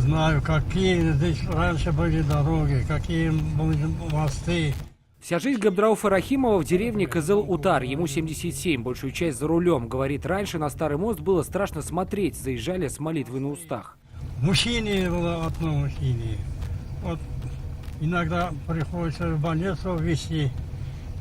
знаю, какие здесь раньше были дороги, какие были мосты. Вся жизнь Габдрауфа Рахимова в деревне Кызыл-Утар. Ему 77, большую часть за рулем. Говорит, раньше на старый мост было страшно смотреть, заезжали с молитвой на устах. Мужчине было одно мужчине. Вот иногда приходится в больницу везти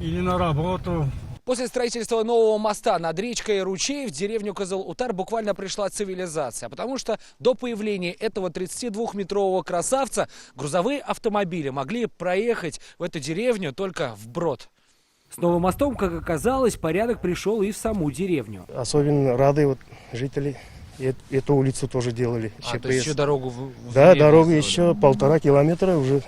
или на работу. После строительства нового моста над речкой Ручей в деревню Кызыл-Утар буквально пришла цивилизация. Потому что до появления этого 32-метрового красавца грузовые автомобили могли проехать в эту деревню только вброд. С новым мостом, как оказалось, порядок пришел и в саму деревню. Особенно рады вот жители. Эту улицу тоже делали. То есть еще дорогу в Да, деревню дорогу сделали? еще 1,5 километра уже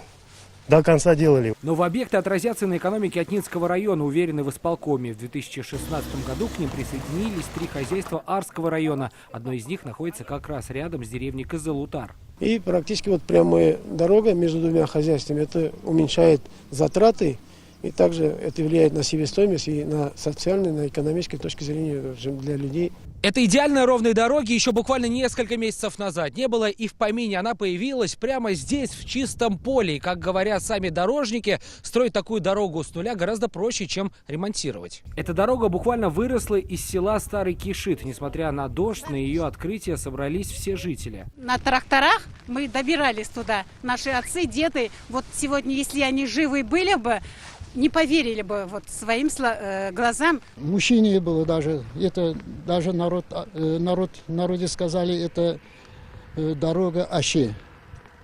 до конца делали. Новые объекты отразятся на экономике Отнинского района, уверены в исполкоме. В 2016 году к ним присоединились 3 хозяйства Арского района. Одно из них находится как раз рядом с деревней Кызыл-Утар. И практически вот прямая дорога между двумя хозяйствами, это уменьшает затраты. И также это влияет на себестоимость и на социальной, на экономической точки зрения для людей. Это идеальная ровной дороги еще буквально несколько месяцев назад не было и в помине. Она появилась прямо здесь, в чистом поле. И, как говорят сами дорожники, строить такую дорогу с нуля гораздо проще, чем ремонтировать. Эта дорога буквально выросла из села Старый Кишит. Несмотря на дождь, на ее открытие собрались все жители. На тракторах мы добирались туда. Наши отцы, деды, вот сегодня, если они живы были бы, не поверили бы вот своим глазам. Мужчине было даже, это даже народе сказали, это дорога Аще.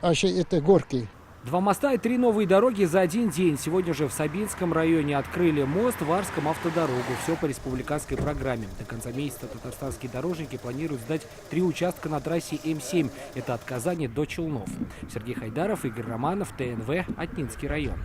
Аще это горки. 2 моста и 3 новые дороги за один день. Сегодня же в Сабинском районе открыли мост, в Арском автодорогу. Все по республиканской программе. До конца месяца татарстанские дорожники планируют сдать 3 участка на трассе М7. Это от Казани до Челнов. Сергей Хайдаров, Игорь Романов, ТНВ, Отнинский район.